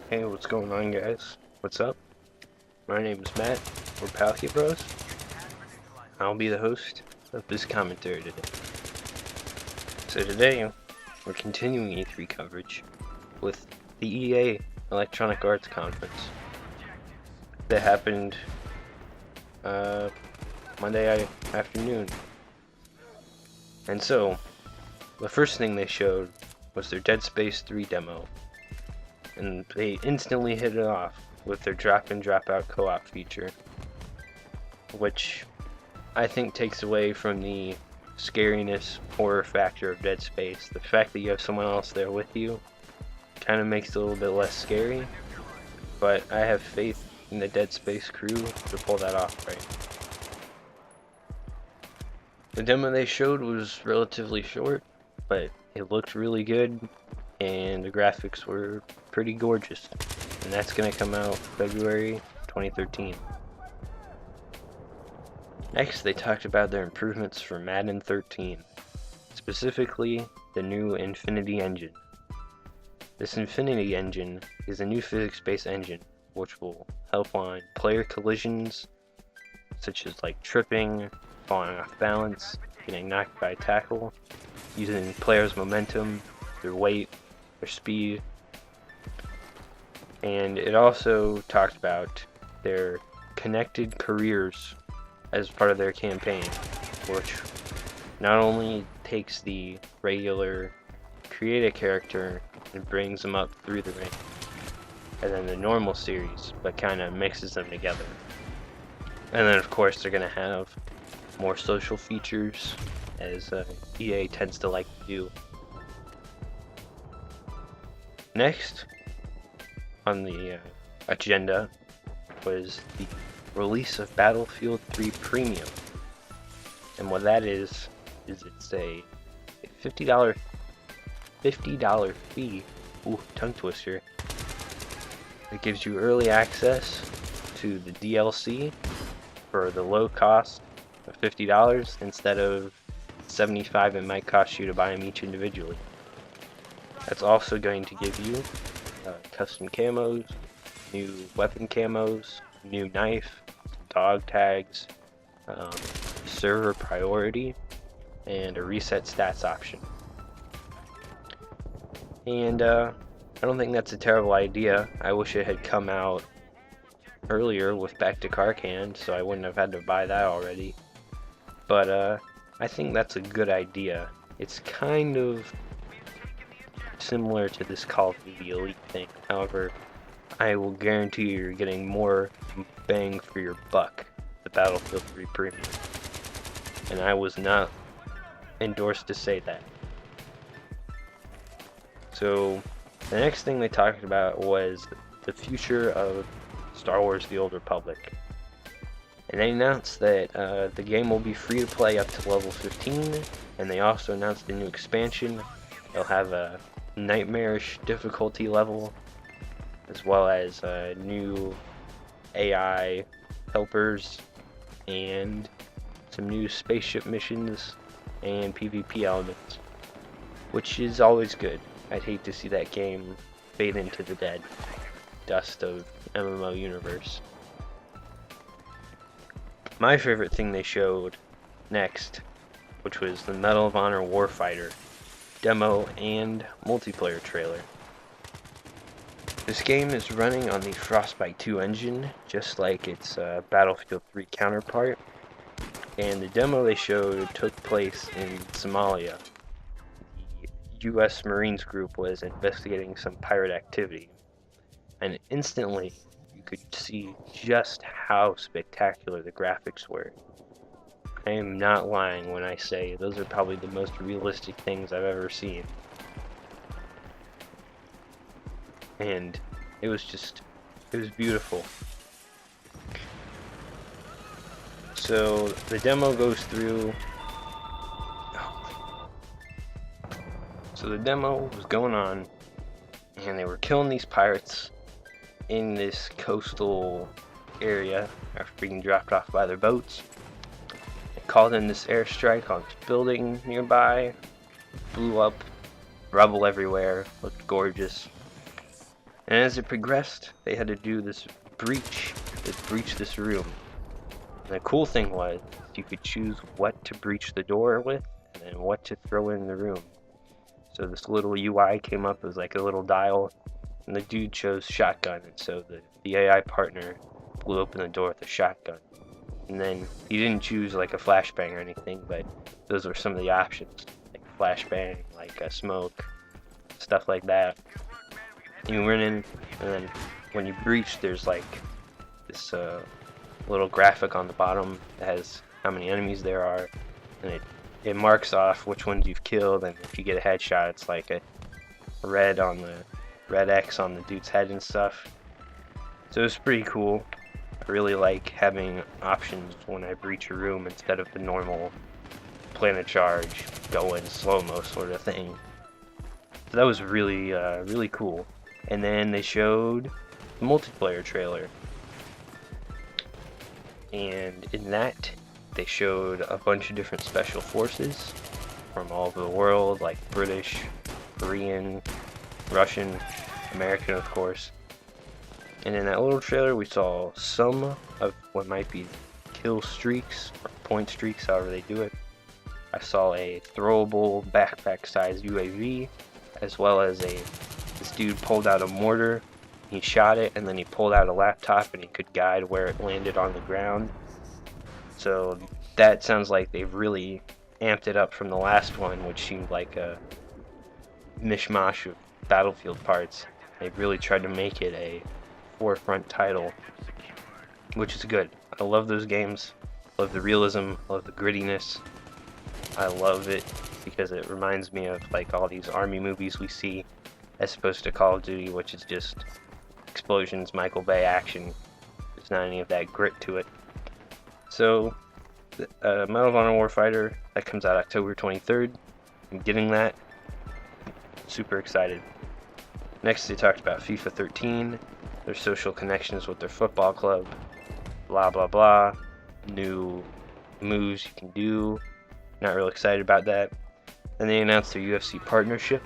Hey, what's going on, guys? What's up? My name is Matt. We're Palkia Bros. I'll be the host of this commentary today. So today, we're continuing E3 coverage with the EA Electronic Arts Conference that happened Monday afternoon. And so, the first thing they showed was their Dead Space 3 demo, and they instantly hit it off with their drop in drop out co-op feature, which I think takes away from the scariness, horror factor of Dead Space. The fact that you have someone else there with you kind of makes it a little bit less scary, but I have faith in the Dead Space crew to pull that off right. The demo they showed was relatively short, but it looked really good, and the graphics were pretty gorgeous. And that's going to come out February 2013. Next, they talked about their improvements for Madden 13, specifically the new Infinity Engine. This Infinity Engine is a new physics-based engine which will help on player collisions, such as like tripping, falling off balance, getting knocked by a tackle, using players' momentum, their weight, their speed. And it also talked about their connected careers as part of their campaign, which not only takes the regular create a character and brings them up through the rank, and then the normal series, but kind of mixes them together. And then of course they're going to have more social features, as EA tends to like to do. Next on the agenda was the release of Battlefield 3 Premium. And what that is it's a $50 fee. Ooh, tongue twister. It gives you early access to the DLC for the low cost of $50 instead of $75 it might cost you to buy them each individually. That's also going to give you custom camos, new weapon camos, new knife, dog tags, server priority, and a reset stats option. And I don't think that's a terrible idea. I wish it had come out earlier with Back to Karkan, so I wouldn't have had to buy that already. But I think that's a good idea. It's kind of similar to this Call of Duty Elite thing. However, I will guarantee you're getting more bang for your buck the Battlefield 3 Premium. And I was not endorsed to say that. So the next thing they talked about was the future of Star Wars The Old Republic. And they announced that the game will be free to play up to level 15, and they also announced a new expansion. It'll have a nightmarish difficulty level, as well as new AI helpers, and some new spaceship missions and PvP elements, which is always good. I'd hate to see that game fade into the dead dust of MMO universe. My favorite thing they showed next, which was the Medal of Honor Warfighter demo and multiplayer trailer. This game is running on the Frostbite 2 engine, just like its Battlefield 3 counterpart, and the demo they showed took place in Somalia. The US Marines group was investigating some pirate activity, and instantly you could see just how spectacular the graphics were. I am not lying when I say those are probably the most realistic things I've ever seen. And it was beautiful. So the demo goes through. So the demo was going on, and they were killing these pirates in this coastal area after being dropped off by their boats. They called in this airstrike on this building nearby, blew up, rubble everywhere, looked gorgeous. And as it progressed, they had to do this breach this room. And the cool thing was, you could choose what to breach the door with, and then what to throw in the room. So this little UI came up as like a little dial, and the dude chose shotgun, and so the AI partner blew open the door with a shotgun. And then he didn't choose like a flashbang or anything, but those were some of the options, like flashbang, like a smoke, stuff like that. You run in, and then when you breach, there's like this little graphic on the bottom that has how many enemies there are, and it marks off which ones you've killed, and if you get a headshot, it's like a red X on the dude's head and stuff. So it's pretty cool. I really like having options when I breach a room instead of the normal plan a charge, go in slow-mo sort of thing. So that was really, really cool. And then they showed the multiplayer trailer. And in that, they showed a bunch of different special forces from all over the world, like British, Korean, Russian, American, of course. And in that little trailer, we saw some of what might be kill streaks, or point streaks, however they do it. I saw a throwable backpack-sized UAV, as well as this dude pulled out a mortar, he shot it, and then he pulled out a laptop and he could guide where it landed on the ground. So that sounds like they've really amped it up from the last one, which seemed like a mishmash of Battlefield parts. They really tried to make it a forefront title, which is good. I love those games. Love the realism, love the grittiness. I love it because it reminds me of like all these army movies we see, as opposed to Call of Duty, which is just explosions, Michael Bay action. There's not any of that grit to it. So, Medal of Honor Warfighter, that comes out October 23rd. I'm getting that. Super excited. Next, they talked about FIFA 13, their social connections with their football club, blah blah blah, new moves you can do. Not real excited about that. Then they announced their UFC partnership,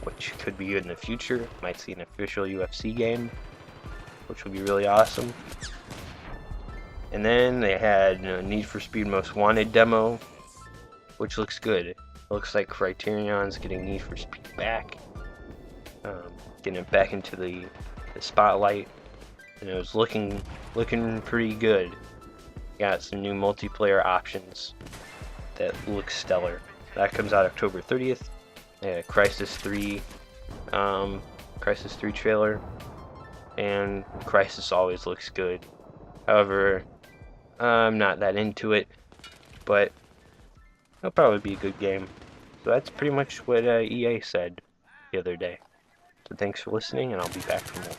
which could be good in the future. Might see an official UFC game, which would be really awesome. And then they had Need for Speed Most Wanted demo, which looks good. It looks like Criterion's getting Need for Speed back, getting it back into the spotlight, and it was looking pretty good. Got some new multiplayer options that look stellar. That comes out October 30th. Crisis 3 trailer, and Crisis always looks good. However, I'm not that into it, but it'll probably be a good game. So that's pretty much what EA said the other day. So thanks for listening, and I'll be back for more.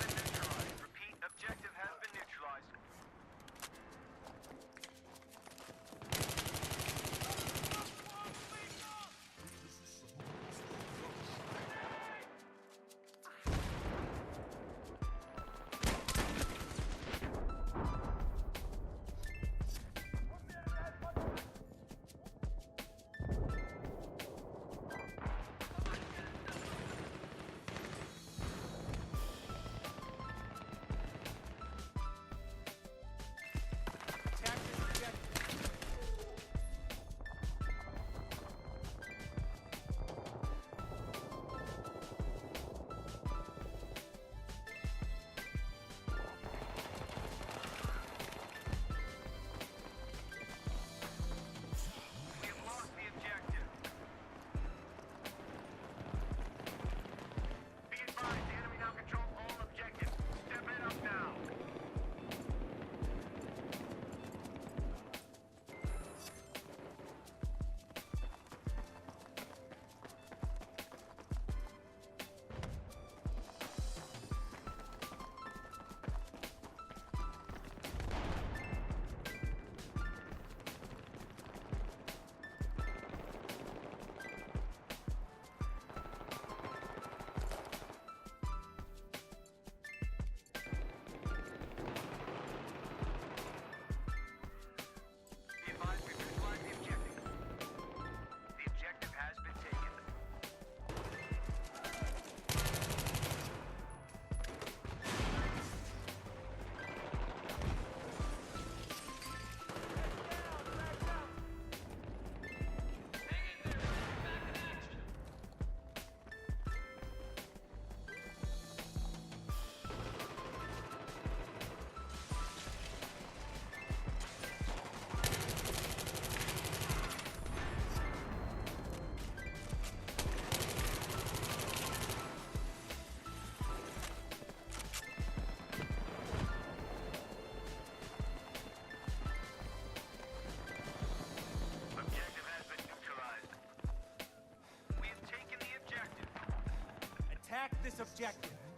objective.